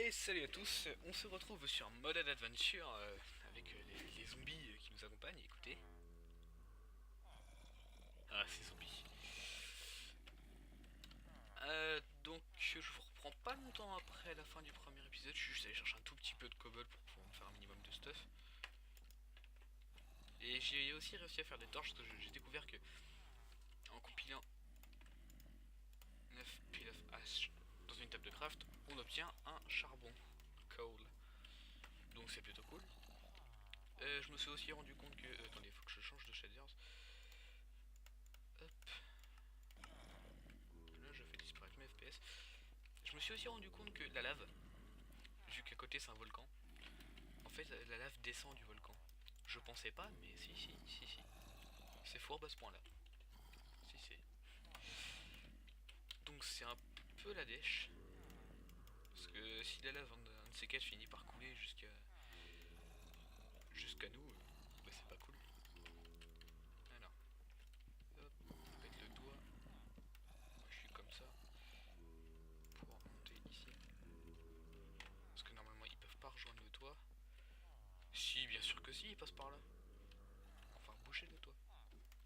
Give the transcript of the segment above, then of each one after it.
Et salut à tous, on se retrouve sur Modern Adventure avec les zombies qui nous accompagnent, écoutez. Ah, ces zombies. Donc je vous reprends pas longtemps après la fin du premier épisode, je suis juste allé chercher un tout petit peu de cobble pour pouvoir me faire un minimum de stuff. Et j'ai aussi réussi à faire des torches parce que j'ai découvert que en compilant 9 pile of ash dans une table de craft, on obtient un charbon, coal. Donc c'est plutôt cool. Je me suis aussi rendu compte que... attendez, il faut que je change de shaders. Hop. Là, je fais disparaître mes FPS. Je me suis aussi rendu compte que la lave, vu qu'à côté c'est un volcan, en fait la lave descend du volcan. Je pensais pas, mais si. C'est fourbe à ce point là. Si. Donc c'est un peu la dèche. Parce que si la lave, un de ces quatre finit par couler jusqu'à nous, bah c'est pas cool. Alors, hop, mettre le doigt. Moi je suis comme ça. Pour monter ici. Parce que normalement ils peuvent pas rejoindre le toit. Si, bien sûr que si, ils passent par là. Enfin, boucher le toit.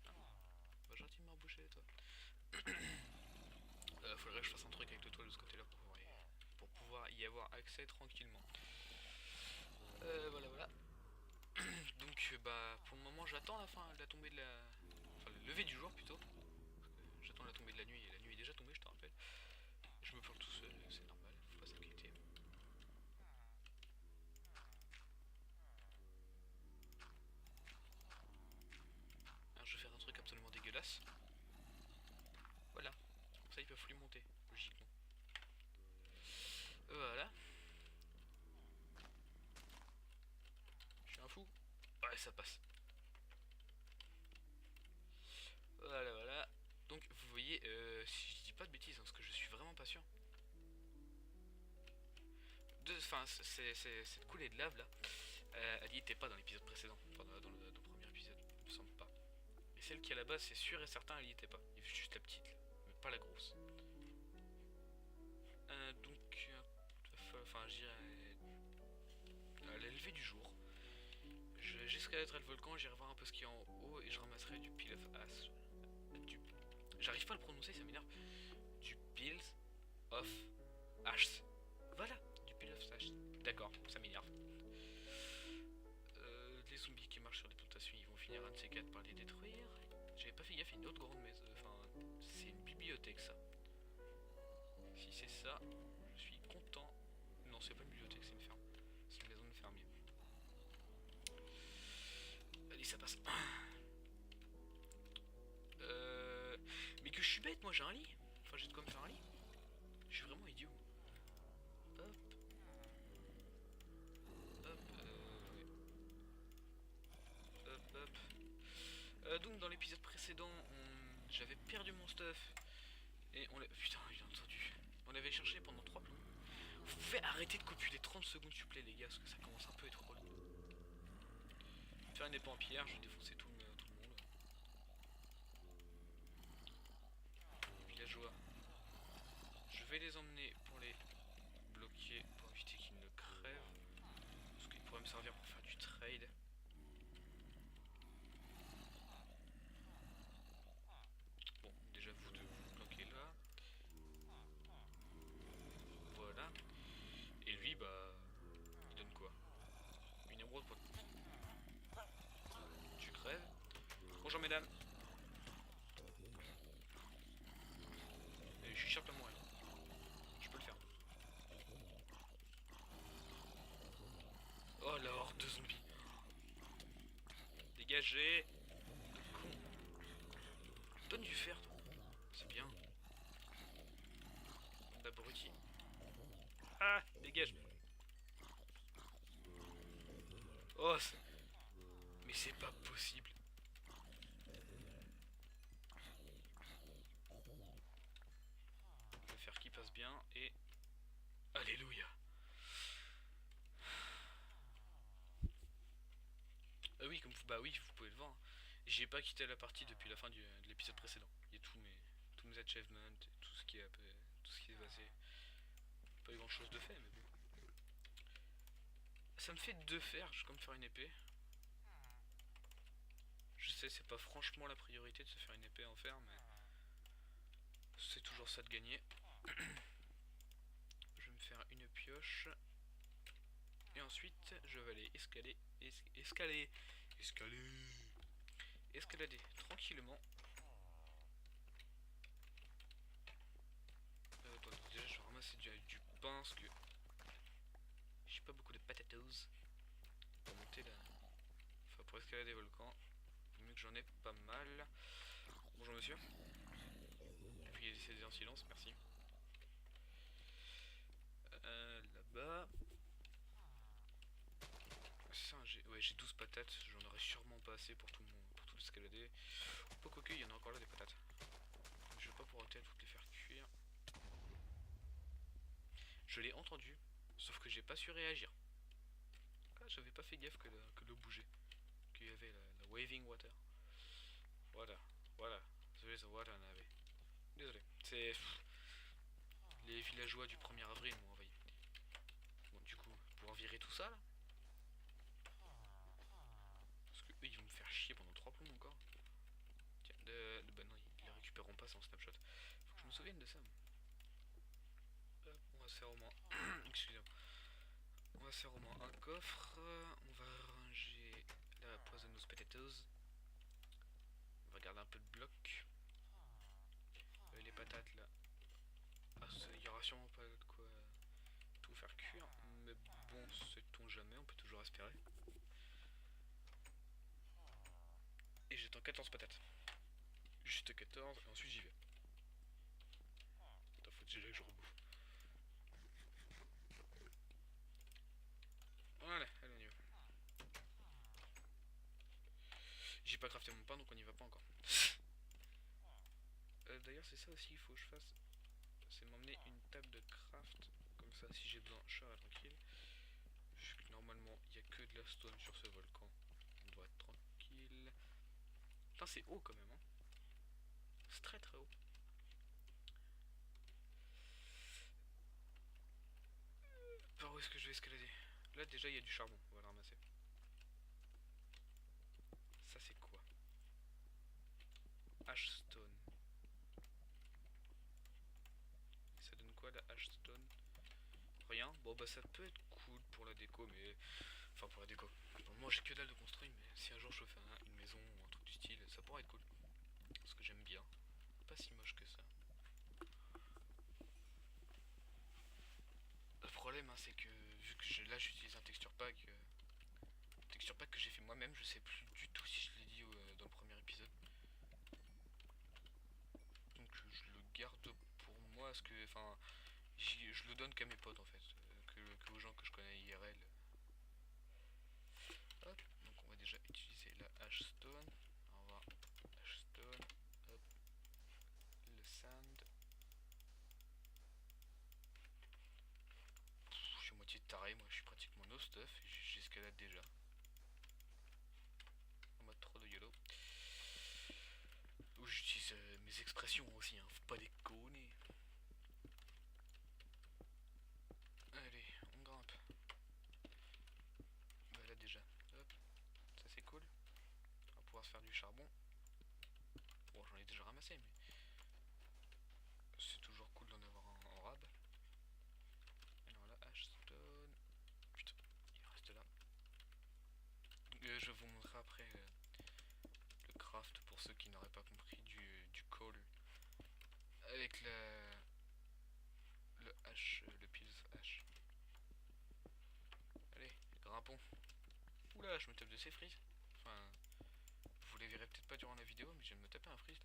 Ah, va gentiment boucher le toit. Faudrait que je fasse un truc avec le toit de ce côté là pour pouvoir y avoir accès tranquillement. Voilà. Donc bah pour le moment j'attends la tombée de la... Enfin le lever du jour plutôt. J'attends la tombée de la nuit et la nuit est déjà tombée, je te rappelle. Je me plante tout seul, c'est normal, faut pas s'inquiéter. Alors je vais faire un truc absolument dégueulasse. Voilà, comme ça ils peuvent plus monter, logiquement. Voilà. Je suis un fou. Ouais, ça passe. Voilà. Donc vous voyez, si je dis pas de bêtises, hein, parce que je suis vraiment pas sûr. Enfin, cette coulée de lave là, elle y était pas dans l'épisode précédent, enfin dans le premier épisode, il me semble pas. Et celle qui est à la base, c'est sûr et certain, elle y était pas. Il y avait juste la petite, là, mais pas la grosse. Donc, enfin, j'irai à l'élevé du jour. J'escaladerai le volcan, j'irai voir un peu ce qu'il y a en haut et je ramasserai du pile of ash. J'arrive pas à le prononcer, ça m'énerve. Du pills of ash. Voilà, du pile of ash. D'accord, ça m'énerve. Les zombies qui marchent sur des plantations, ils vont finir un de ces quatre par les détruire. J'avais pas fait gaffe, il y a une autre grande maison. Enfin, c'est une bibliothèque ça. Si c'est ça, je suis content. Non, c'est pas une bibliothèque, c'est une ferme. C'est une maison de fermier. Allez, ça passe. Mais que je suis bête, moi j'ai un lit. Enfin, j'ai de quoi me faire un lit. Je suis vraiment idiot. Hop. Donc dans l'épisode précédent, j'avais perdu mon stuff. Et on l'a... Putain, j'ai entendu. On l'avait cherché pendant 3 plombs. Vous pouvez arrêter de copuler 30 secondes s'il vous plaît les gars, parce que ça commence un peu à être relou. Faire une épée en pierre, je vais défoncer tout le monde. Les villageois. Je vais les emmener pour les bloquer, pour éviter qu'ils ne crèvent. Parce qu'ils pourraient me servir pour faire du trade. Bon, déjà vous deux vous bloquez là. Voilà. Et lui, bah... il donne quoi? Une émeraude pour... Tu crèves. Bonjour mesdames. Et je suis sûr que moi. Je peux le faire. Oh la horde de zombies. Dégagez. Con. Donne du fer, toi. C'est bien. D'abruti. Ah, dégage. Oh, mais c'est pas possible. Le fer qui passe bien et... Alléluia. Oui, comme vous, bah oui, vous pouvez le voir. J'ai pas quitté la partie depuis la fin de l'épisode précédent. Il y a tous mes achievements, tout ce qui est passé. Pas eu grand chose de fait, mais bon. Ça me fait 2 fer, je compte faire une épée. Je sais, c'est pas franchement la priorité de se faire une épée en fer, mais c'est toujours ça de gagner. Je vais me faire une pioche. Et ensuite, je vais aller escalader tranquillement. Attends, déjà, je vais ramasser du pain parce que j'ai pas beaucoup de potatoes pour monter là. Enfin, pour escalader des volcans. Mieux que j'en ai pas mal. Bonjour monsieur. Veuillez décéder en silence, merci. Là-bas. J'ai 12 patates, j'en aurais sûrement pas assez pour tout l'escalader. Pas quoique, il y en a encore là des patates. Donc je vais pas pouvoir toutes les faire cuire. Je l'ai entendu, sauf que j'ai pas su réagir. Ah, j'avais pas fait gaffe que l'eau bougeait. Qu'il y avait la waving water. Voilà, voilà. There is a water nave. Désolé. C'est. Les villageois du 1er avril m'ont envahi. Bon, du coup, pour en virer tout ça là. Parce que eux ils vont me faire chier pendant 3 plombs encore. Tiens, bah non, ils les récupéreront pas sans snapshot. Faut que je me souvienne de ça. Hop, on va se faire au moins. Excusez-moi. On va se faire au moins un coffre. On va ranger la poisonous potatoes. On va garder un peu de bloc. Les patates là. Ah, il y aura sûrement pas de quoi tout faire cuire. Mais bon, sait-on jamais, on peut toujours espérer. Et j'attends 14 patates. Juste 14 et ensuite j'y vais. Attends, faut déjà que je rebouffe. Voilà, allez on y va. J'ai pas crafté mon pain donc on y va pas encore. D'ailleurs c'est ça aussi qu'il faut que je fasse. C'est m'emmener une table de craft. Comme ça si j'ai besoin je serai tranquille. Vu que normalement il n'y a que de la stone sur ce volcan. On doit être tranquille. Putain c'est haut quand même hein. C'est très très haut. Par où est-ce que je vais escalader? Là déjà il y a du charbon, on va le ramasser. Ça c'est quoi? Ashstone. Ça donne quoi la Ashstone? Rien. Bon bah ça peut être cool pour la déco mais... Enfin pour la déco. Moi j'ai que dalle de construire mais si un jour je fais une maison ou un truc du style ça pourrait être cool. Parce que j'aime bien. Pas si moche que ça. Le problème hein, c'est que vu que là j'utilise un texture pack que j'ai fait moi-même, je sais plus du tout si je l'ai dit dans le premier épisode. Donc je le garde pour moi parce que enfin je le donne qu'à mes potes en fait, que aux gens que je connais IRL. Hop, donc on va déjà utiliser la Ashstone. On va Ashstone, hop, le sand. Je suis moitié taré, moi je suis pratiquement no stuff et j'escalade déjà. En mode trop de YOLO. Où j'utilise mes expressions aussi, hein, faut pas déconner. Allez, on grimpe. Bah là déjà, hop, ça c'est cool. On va pouvoir se faire du charbon. Bon, j'en ai déjà ramassé, mais c'est toujours cool d'en avoir un en rab. Alors là, Ashstone. Putain, il reste là. Je vais vous montrer après le craft pour ceux qui n'auraient pas compris du coal. Avec le H, le pills H. Allez, grimpons. Oula, je me tape de ces frises. Enfin, vous les verrez peut-être pas durant la vidéo, mais je viens de me taper un freeze.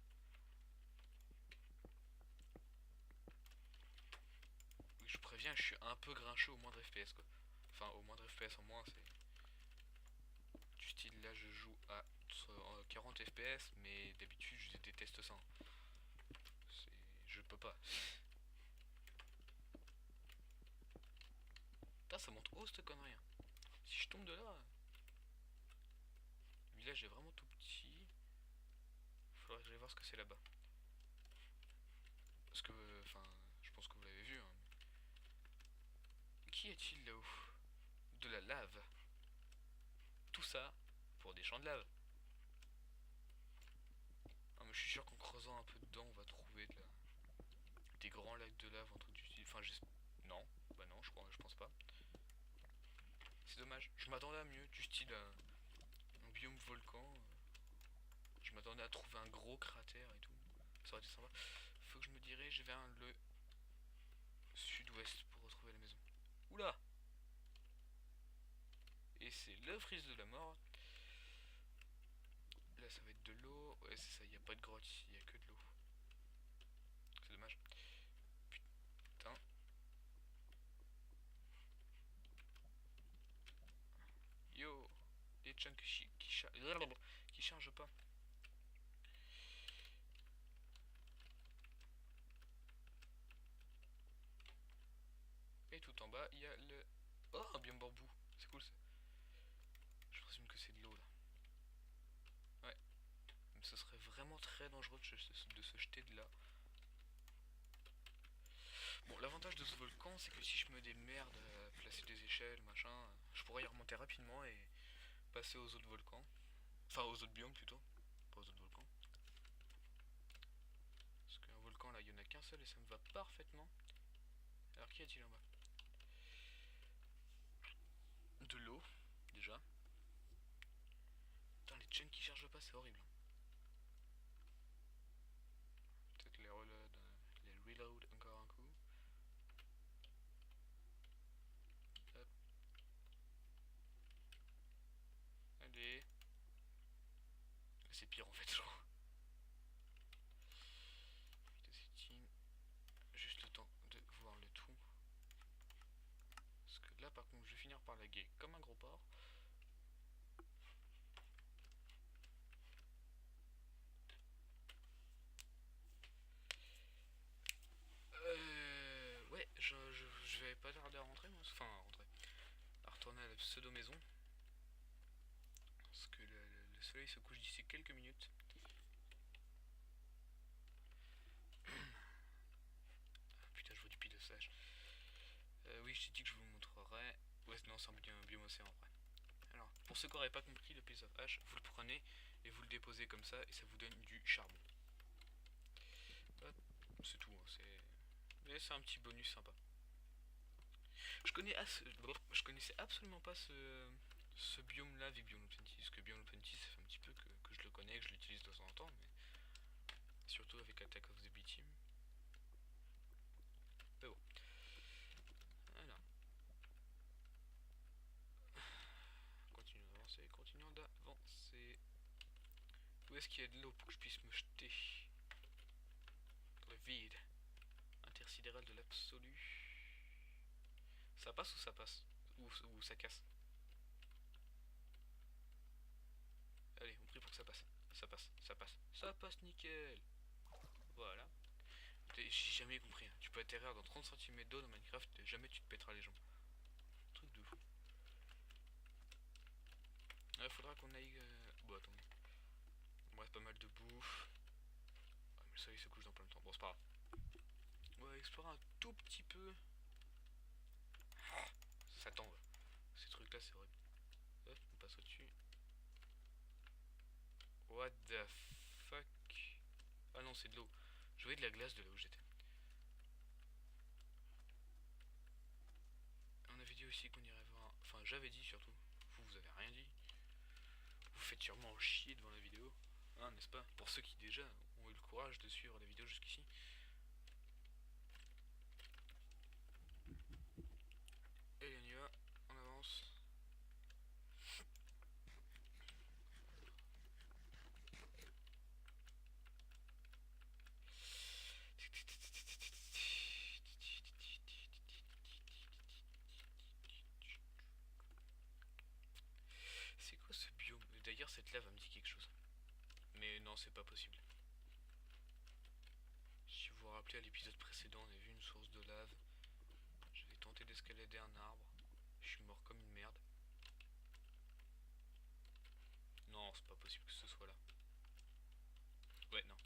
Je préviens, je suis un peu grincheux au moindre FPS quoi. Enfin, au moindre FPS en moins, c'est du style là, je joue à 40 FPS, mais d'habitude je déteste ça. Je peux pas. Putain, ça monte haut cette connerie. Hein. Si je tombe de là. Le village est vraiment tout petit. Faudrait que j'aille voir ce que c'est là-bas. Parce que, enfin, je pense que vous l'avez vu. Hein. Qui est-il là-haut? de la lave. Tout ça pour des champs de lave. Ah, mais je suis sûr qu'en creusant un peu dedans, on va trouver des grands lacs de lave, un truc du style. Enfin, non, bah non, je pense pas. C'est dommage. Je m'attendais à mieux, du style un biome volcan. Je m'attendais à trouver un gros cratère et tout. Ça aurait été sympa. Faut que je me dirige vers le sud-ouest pour retrouver la maison. Oula! Et c'est le frise de la mort. Là, ça va être de l'eau. Ouais, c'est ça, il n'y a pas de grotte ici, il n'y a que de l'eau. C'est dommage. Putain. Yo! Les chunks qui chargent pas. Et tout en bas, il y a le... Oh, un biome bambou. C'est cool ça. Je présume que c'est de l'eau là. Ouais. Mais ce serait vraiment très dangereux de se jeter de là. Bon, l'avantage de ce volcan, c'est que si je me démerde à placer des échelles, machin, je pourrais y remonter rapidement et passer aux autres volcans. Enfin, aux autres biomes plutôt. Pas aux autres volcans. Parce qu'un volcan là, il y en a qu'un seul et ça me va parfaitement. Alors, qu'y a-t-il en bas? De l'eau, déjà. Putain, les chaînes qui chargent pas, c'est horrible. Peut-être les reload encore un coup. Hop. Allez. C'est pire en fait, je crois. Juste le temps de voir le tout. Parce que là, par contre, je vais finir par laguer comme un gros porc. Ouais, je vais pas tarder à rentrer, moi. Enfin, à rentrer. À retourner à la pseudo maison. Parce que le soleil se couche d'ici quelques minutes. Putain, je vois du pilotage. Oui, j'ai dit que je vous montrerai. Ouais, non, c'est un biome océan en vrai. Alors, pour ceux qui n'auraient pas compris, le piece of hache, vous le prenez et vous le déposez comme ça et ça vous donne du charbon. C'est tout, hein, mais c'est un petit bonus sympa. Je connaissais absolument pas ce biome là avec Biome Plenty. Parce que Biome Plenty, ça fait un petit peu que je le connais, que je l'utilise de temps en temps, mais surtout avec Attack of the B-Team. Mais bon. Voilà. Continuons d'avancer. Où est-ce qu'il y a de l'eau pour que je puisse me jeter? Le vide intersidéral de l'absolu. Ça passe ou ça passe? Ou ça casse? Allez, on prie pour que ça passe. Ça passe, ça passe. Ça passe nickel. Voilà. J'ai jamais compris. Hein. Tu peux atterrir dans 30 cm d'eau dans Minecraft, jamais tu te pèteras les jambes. Truc de fou. Il faudra qu'on aille... Bon, attendez. Il me reste pas mal de bouffe. Ah, mais le soleil se couche dans plein de temps. Bon, c'est pas grave. On va explorer un tout petit peu. Ça tombe. Ces trucs là, c'est horrible. Hop, on passe au-dessus. What the fuck? Ah non, c'est de l'eau. Je voyais de la glace de là où j'étais. On avait dit aussi qu'on irait voir... Enfin, j'avais dit surtout. Vous avez rien dit. Vous faites sûrement chier devant la vidéo. Hein, n'est-ce pas? Pour ceux qui déjà ont eu le courage de suivre la vidéo jusqu'ici. Et on y va. On avance. C'est quoi ce biome? D'ailleurs, cette lave me dit quelque chose. Mais non, c'est pas possible. Si vous vous rappelez à l'épisode précédent, on a vu une source de lave. J'avais tenté d'escalader un arbre. Je suis mort comme une merde. Non, c'est pas possible que ce soit là. Ouais, non.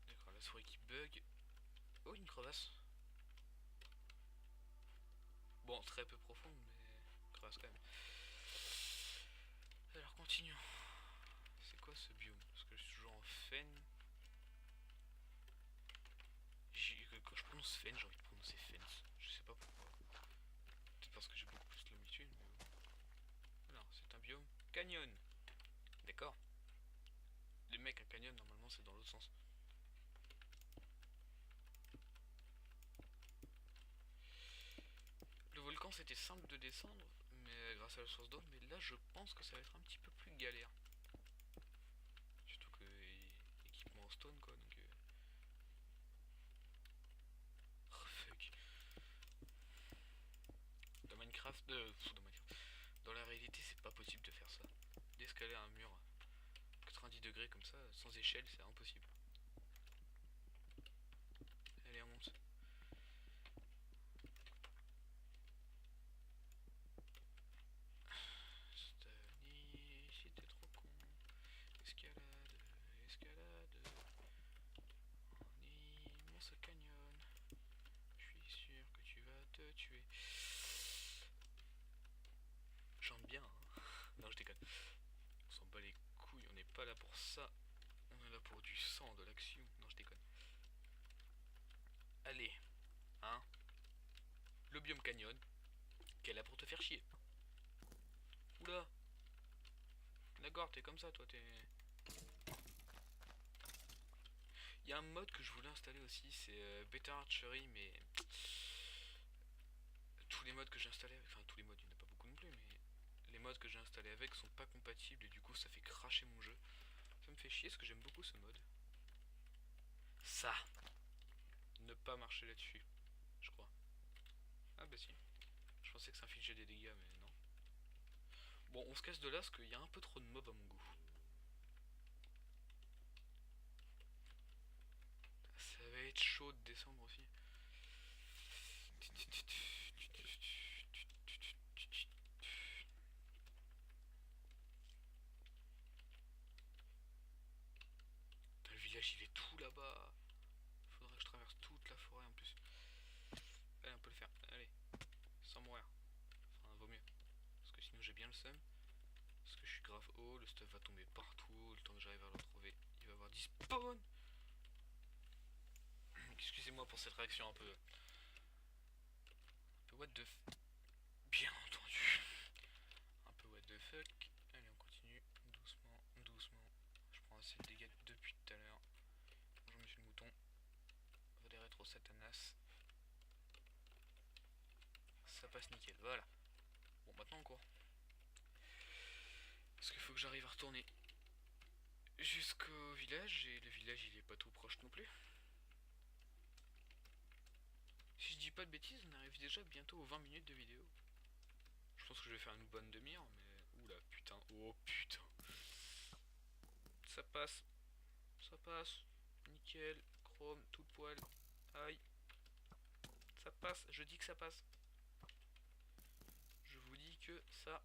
D'accord, la souris qui bug. Oh, une crevasse. Bon, très peu profonde, mais crevasse quand même. Alors, continuons. C'est quoi ce biome? Parce que je suis toujours en fen. Quand je prononce fen, j'ai envie de prononcer fence. Je sais pas pourquoi. Peut-être parce que j'ai beaucoup plus l'habitude, mais bon. Alors, c'est un biome canyon. D'accord. Les mecs à canyon, normalement, c'est dans l'autre sens. Le volcan, c'était simple de descendre, mais grâce à la source d'eau. Mais là, je pense que ça va être un petit peu plus galère. Surtout que équipement en stone, quoi. Donc, oh, fuck. Dans Minecraft, dans Minecraft. Dans la réalité, c'est pas possible de faire ça. D'escalader un mur 90 degrés comme ça, sans échelle, c'est impossible. Allez, on monte. Stanley, j'étais trop con. Escalade, escalade. En immense canyon. Je suis sûr que tu vas te tuer. Chante bien, hein. Non, je déconne. On s'en bat les couilles, on n'est pas là pour ça. On est là pour du sang, de l'action. Non, je déconne. Allez, hein. Le biome canyon, qu'elle est là pour te faire chier. Oula. D'accord, t'es comme ça, toi, t'es... Il y a un mode que je voulais installer aussi, c'est Better Archery, mais... Tous les modes que j'ai installés avec... Enfin, tous les modes, il n'y en a pas beaucoup non plus, mais... Les modes que j'ai installés avec sont pas compatibles et du coup ça fait cracher mon jeu. Ça me fait chier parce que j'aime beaucoup ce mode. Ça. Ne pas marcher là-dessus, je crois. Ah bah si. Je pensais que ça infligeait des dégâts, mais non. Bon, on se casse de là parce qu'il y a un peu trop de mobs à mon goût. Ça va être chaud de descendre aussi. Putain, le village il est tout là-bas. Faudrait que je traverse toute la forêt en plus. Allez, on peut le faire. Allez, sans mourir. Enfin, vaut mieux. Parce que sinon j'ai bien le seum. Parce que je suis grave haut, le stuff va tomber partout. Le temps que j'arrive à le retrouver, il va y avoir 10 spawns. Excusez-moi pour cette réaction un peu what the f... Bien entendu. Un peu what the fuck. Allez, on continue. Doucement, doucement. Je prends assez de dégâts depuis tout à l'heure. Bonjour monsieur le mouton. Va des rétro satanas. Ça passe nickel, voilà. Bon, maintenant on court. Parce qu'il faut que j'arrive à retourner jusqu'au village. Et le village il est pas tout proche non plus. Si je dis pas de bêtises, on arrive déjà bientôt aux 20 minutes de vidéo. Je pense que je vais faire une bonne demi-heure, mais... Oula, putain. Oh, putain. Ça passe. Ça passe. Nickel. Chrome, tout poil. Aïe. Ça passe. Je dis que ça passe. Je vous dis que ça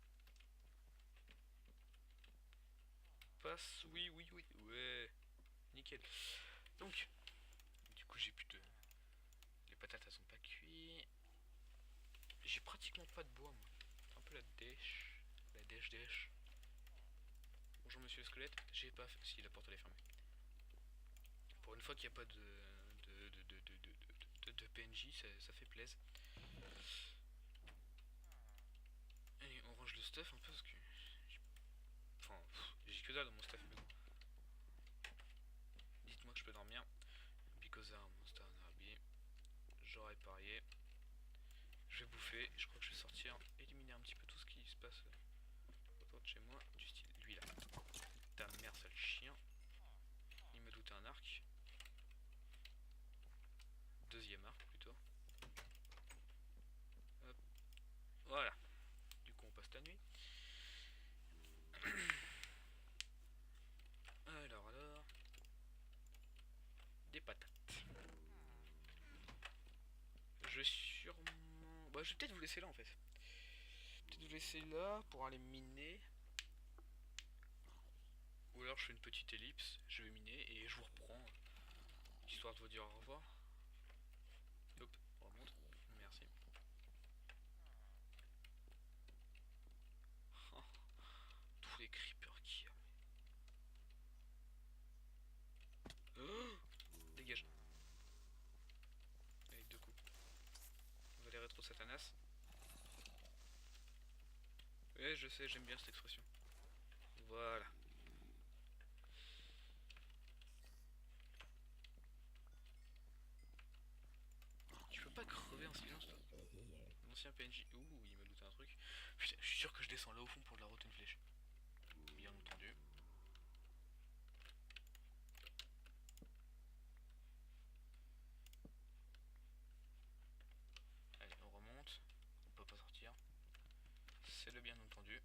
passe. Oui, oui, oui. Ouais. Nickel. Donc, du coup, j'ai plus de... Les patates, elles sont pas cuites. J'ai pratiquement pas de bois, moi. Un peu la dèche. La dèche. Bonjour, monsieur le squelette. J'ai pas fait... Si, la porte, elle est fermée. Pour une fois qu'il n'y a pas de PNJ, ça fait plaisir. Allez, on range le stuff un peu parce que... Enfin, j'ai que dalle dans mon stuff, mais bon. Dites-moi que je peux dormir. Because I'm monster NRB. J'aurais parié. Je vais bouffer. Je crois que je vais sortir, éliminer un petit peu tout ce qui se passe autour de chez moi. Du style, lui là. Ta mère, sale chien. Il me doutait un arc. Deuxième arc plutôt. Hop. Voilà. Du coup, on passe la nuit. Alors. Des patates. Je vais sûrement... Bah, je vais peut-être vous laisser là en fait. Peut-être vous laisser là pour aller miner. Ou alors je fais une petite ellipse, je vais miner et je vous reprends. Histoire de vous dire au revoir. sais, j'aime bien cette expression. Voilà. Tu peux pas crever en silence, toi. L'ancien PNJ. Ouh, il m'a looté un truc. Putain, je suis sûr que je descends là au fond pour de la route une flèche. Bien entendu. Allez, on remonte. On peut pas sortir. C'est le bien entendu.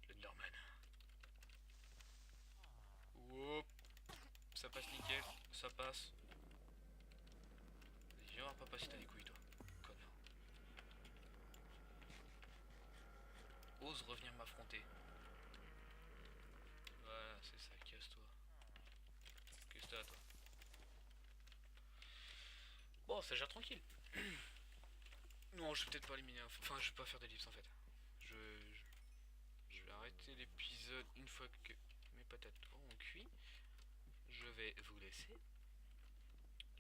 Le Enderman. Whoop. Ça passe nickel. Ça passe. Viens, papa, si t'as des couilles, toi. Connard. Ose revenir m'affronter. Voilà, c'est ça. Casse-toi. Qu'est-ce que t'as, toi? Bon, ça gère tranquille. Non, je vais peut-être pas éliminer. Enfin, je vais pas faire d'ellipse en fait. Je vais arrêter l'épisode une fois que mes patates auront cuit. Je vais vous laisser.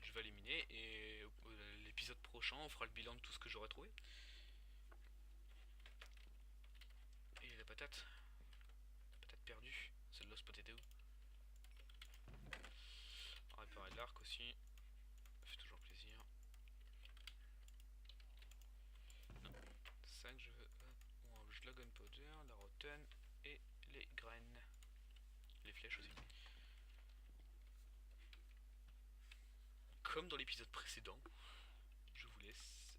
Je vais éliminer et l'épisode prochain, on fera le bilan de tout ce que j'aurai trouvé. Et la patate perdue, c'est de l'os potato. On va réparer l'arc aussi. Ça fait toujours plaisir. Non, ça que je veux. On range la gunpowder, la rotten et les graines. Les flèches aussi. Comme dans l'épisode précédent, je vous laisse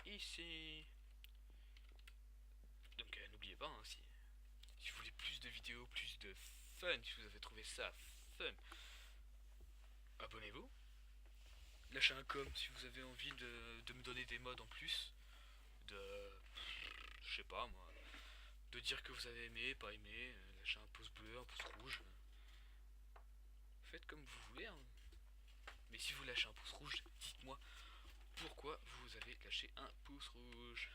ici. Donc n'oubliez pas, hein, si vous voulez plus de vidéos, plus de fun, si vous avez trouvé ça fun, abonnez-vous. Lâchez un com si vous avez envie de me donner des mods en plus. De. Je sais pas moi. De dire que vous avez aimé, pas aimé. Lâchez un pouce bleu, un pouce rouge. Faites comme vous voulez. Hein. Mais si vous lâchez un pouce rouge, dites-moi pourquoi vous avez lâché un pouce rouge.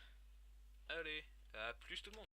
Allez, à plus tout le monde.